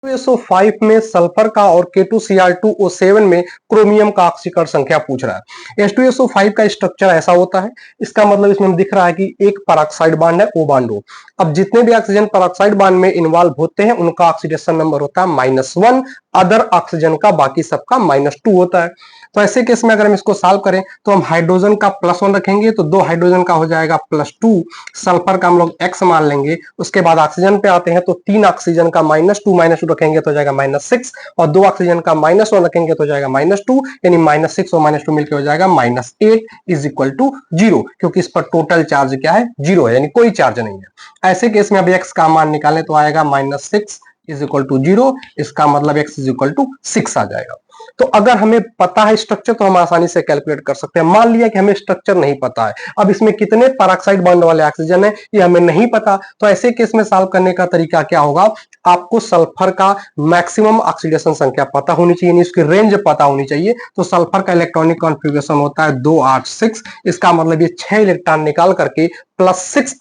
H2SO5 में sulphur का और K2Cr2O7 में क्रोमियम का ऑक्सीकरण संख्या पूछ रहा है। H2SO5 का स्ट्रक्चर ऐसा होता है, इसका मतलब इसमें दिख रहा है कि एक पेरोक्साइड बॉन्ड है, O बॉन्ड हो। अब जितने भी ऑक्सीजन पेरोक्साइड बॉन्ड में इन्वॉल्व होते हैं उनका ऑक्सीडेशन नंबर होता है -1, अदर ऑक्सीजन का बाकी सबका -2 होता है। तो ऐसे केस में अगर हम इसको सॉल्व करें तो हम हाइड्रोजन का +1 रखेंगे तो 2 हाइड्रोजन का हो जाएगा +2, सल्फर का हम लोग x मान लेंगे। उसके बाद ऑक्सीजन पे आते हैं तो 3 ऑक्सीजन का -2 रखेंगे तो हो जाएगा -6, और 2 ऑक्सीजन का -1 रखेंगे तो हो जाएगा -2, यानी -6 और -2 मिलकर हो जाएगा -8 इज इक्वल टू 0, क्योंकि इस पर टोटल चार्ज क्या है, 0 है, यानी कोई चार्ज नहीं है। ऐसे केस में अब x का मान निकालें तो आएगा -6 इज इक्वल टू 0, इसका मतलब x इज इक्वल टू 6 आ जाएगा। तो अगर हमें पता है स्ट्रक्चर तो हम आसानी से कैलकुलेट कर सकते हैं। मान लिया कि हमें स्ट्रक्चर नहीं पता है, अब इसमें कितने पेरोक्साइड बॉन्ड वाले ऑक्सीजन है ये हमें नहीं पता, तो ऐसे केस में सॉल्व करने का तरीका क्या होगा, आपको सल्फर का मैक्सिमम ऑक्सीडेशन संख्या पता होनी चाहिए, इसकी रेंज पता होनी चाहिए। तो सल्फर का इलेक्ट्रॉनिक कॉन्फ़िगरेशन होता है 286, इसका मतलब ये 6 इलेक्ट्रॉन निकाल करके +6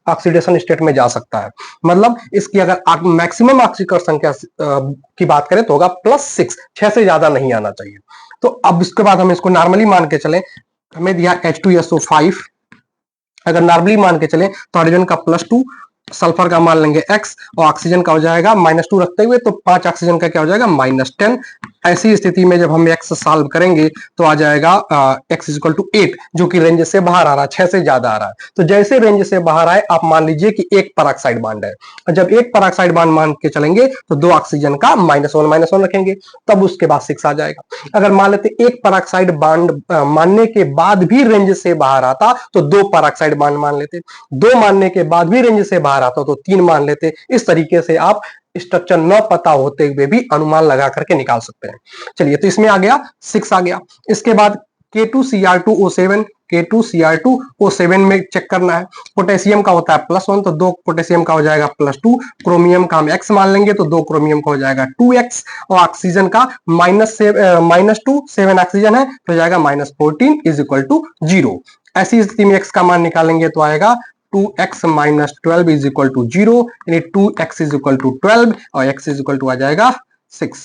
ऑक्सीडेशन स्टेट में जा सकता है। मतलब इसकी अगर मैक्सिमम ऑक्सीकरण संख्या की बात करें तो होगा +6, 6 से ज्यादा नहीं आना चाहिए। तो अब इसके बाद हम इसको नॉर्मली मान के चले, हमें दिया H2SO5, अगर नॉर्मली मान के चले तो हाइड्रोजन का +2, सल्फर का मान लेंगे x, और ऑक्सीजन का हो जाएगा -2 रखते हुए तो 5 ऑक्सीजन का क्या हो जाएगा, -10। ऐसी स्थिति में जब हम x सॉल्व करेंगे तो आ जाएगा x इज इक्वल टू 8, जो कि रेंज से बाहर आ रहा है, 6 से ज्यादा आ रहा है। तो जैसे रेंज से बाहर आए आप मान लीजिए कि एक पेरोक्साइड बॉन्ड है, और जब एक पेरोक्साइड बॉन्ड मान के चलेंगे तो 2 ऑक्सीजन का -1 रखेंगे, तब उसके बाद 6 आ जाएगा। अगर मान लेते एक पेरोक्साइड बॉन्ड मानने के बाद भी रेंज से बाहर आता तो 2 पेरोक्साइड बॉन्ड मान लेते, 2 मानने के बाद भी रेंज से बाहर आता तो 3 मान लेते। इस तरीके से आप स्ट्रक्चर न पता होते हुए भी अनुमान लगा करके निकाल सकते हैं। चलिए, तो इसमें आ गया 6 आ गया। इसके बाद K2Cr2O7, K2Cr2O7 में चेक करना है। पोटेशियम का होता है +1 तो 2 पोटेशियम का हो जाएगा +2, क्रोमियम का हम x मान लेंगे तो 2 क्रोमियम का हो जाएगा 2x, और ऑक्सीजन का -2, 7 ऑक्सीजन है तो हो जाएगा -14 इज इक्वल टू 0। ऐसी स्थिति में x का मान निकालेंगे तो आएगा 2x - 12 इज इक्वल टू 0, यानी 2x इज इक्वल टू 12 और x इज इक्वल टू आ जाएगा 6।